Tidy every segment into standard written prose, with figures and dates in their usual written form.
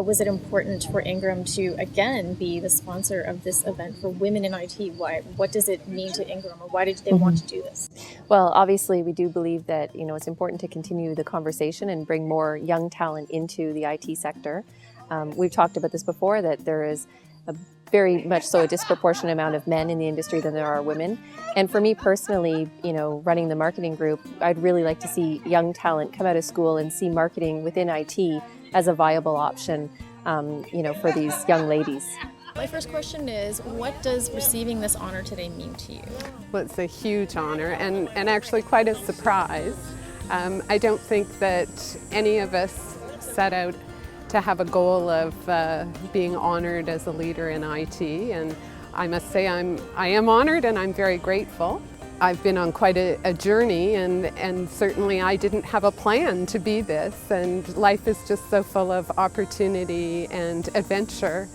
was it important for Ingram to, again, be the sponsor of this event for women in IT? What does it mean to Ingram, or why did they want to do this? Well, obviously, we do believe that it's important to continue the conversation and bring more young talent into the IT sector. We've talked about this before, that there is a very much so a disproportionate amount of men in the industry than there are women. And for me personally, running the marketing group, I'd really like to see young talent come out of school and see marketing within IT as a viable option, for these young ladies. My first question is, what does receiving this honor today mean to you? Well, it's a huge honor and actually quite a surprise. I don't think that any of us set out to have a goal of being honored as a leader in IT, and I must say I am honored and I'm very grateful. I've been on quite a journey, and certainly I didn't have a plan to be this, and life is just so full of opportunity and adventure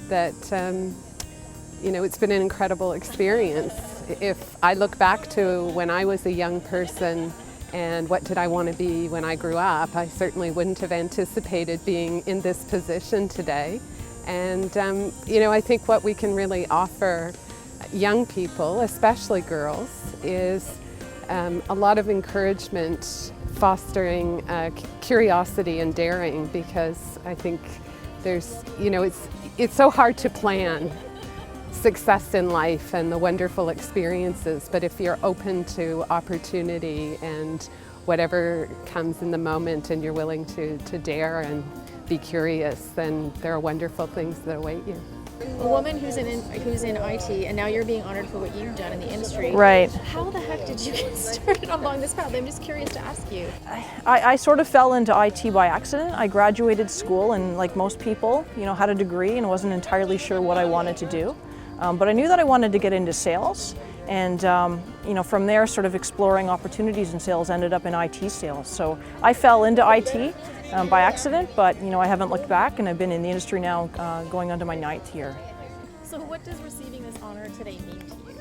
that it's been an incredible experience. If I look back to when I was a young person and what did I want to be when I grew up, I certainly wouldn't have anticipated being in this position today. And I think what we can really offer young people, especially girls, is a lot of encouragement, fostering curiosity and daring, because I think there's, it's so hard to plan success in life and the wonderful experiences, but if you're open to opportunity and whatever comes in the moment and you're willing to dare and be curious, then there are wonderful things that await you. A woman who's in IT, and now you're being honored for what you've done in the industry. Right. How the heck did you get started along this path? I'm just curious to ask you. I sort of fell into IT by accident. I graduated school and, like most people, had a degree and wasn't entirely sure what I wanted to do. But I knew that I wanted to get into sales, and from there, sort of exploring opportunities in sales, ended up in IT sales. So I fell into IT by accident, but I haven't looked back, and I've been in the industry now going on to my 9th year. So what does receiving this honor today mean to you?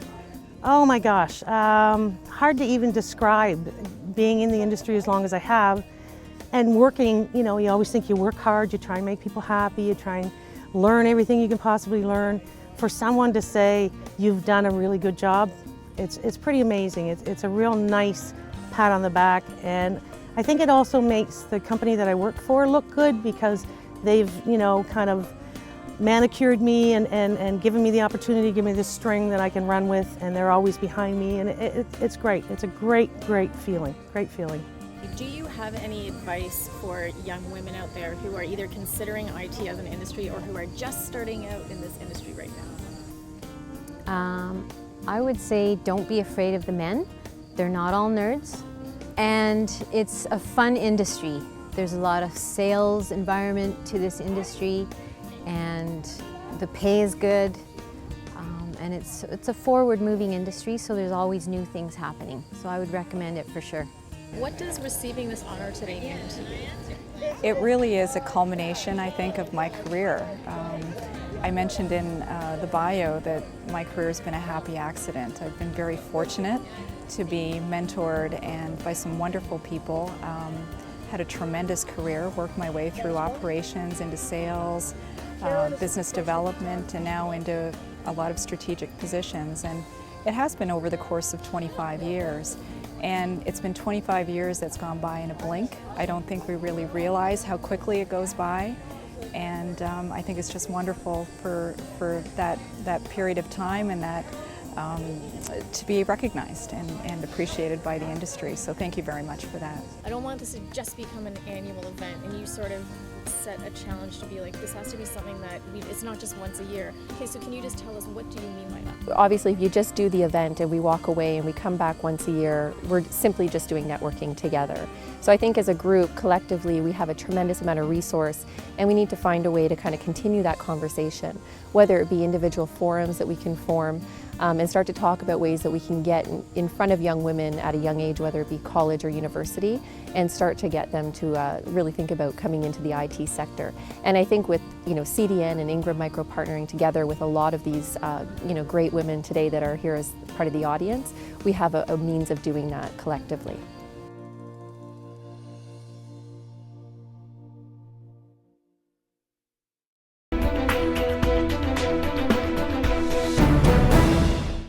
Oh my gosh, hard to even describe. Being in the industry as long as I have, and working, you always think you work hard, you try and make people happy, you try and learn everything you can possibly learn. For someone to say you've done a really good job, it's pretty amazing. It's a real nice pat on the back, and I think it also makes the company that I work for look good, because they've kind of manicured me and given me the opportunity, give me this string that I can run with, and they're always behind me, and it's great. It's a great feeling, great feeling. Do you have any advice for young women out there who are either considering IT as an industry or who are just starting out in this industry right now? I would say don't be afraid of the men. They're not all nerds. And it's a fun industry. There's a lot of sales environment to this industry, and the pay is good. And it's a forward-moving industry, so there's always new things happening. So I would recommend it for sure. What does receiving this honor today mean to you? It really is a culmination, I think, of my career. I mentioned in the bio that my career has been a happy accident. I've been very fortunate to be mentored and by some wonderful people. Had a tremendous career, worked my way through operations, into sales, business development, and now into a lot of strategic positions. And it has been over the course of 25 years. And it's been 25 years that's gone by in a blink. I don't think we really realize how quickly it goes by. And I think it's just wonderful for that period of time, and that to be recognized and appreciated by the industry. So thank you very much for that. I don't want this to just become an annual event, and you sort of set a challenge to be like, this has to be something that it's not just once a year. Okay, so can you just tell us, what do you mean by that? Obviously, if you just do the event and we walk away and we come back once a year, we're simply just doing networking together. So I think as a group, collectively, we have a tremendous amount of resource, and we need to find a way to kind of continue that conversation, whether it be individual forums that we can form, and start to talk about ways that we can get in front of young women at a young age, whether it be college or university, and start to get them to really think about coming into the IT sector. And I think with CDN and Ingram Micro partnering together with a lot of these great women today that are here as part of the audience, we have a means of doing that collectively.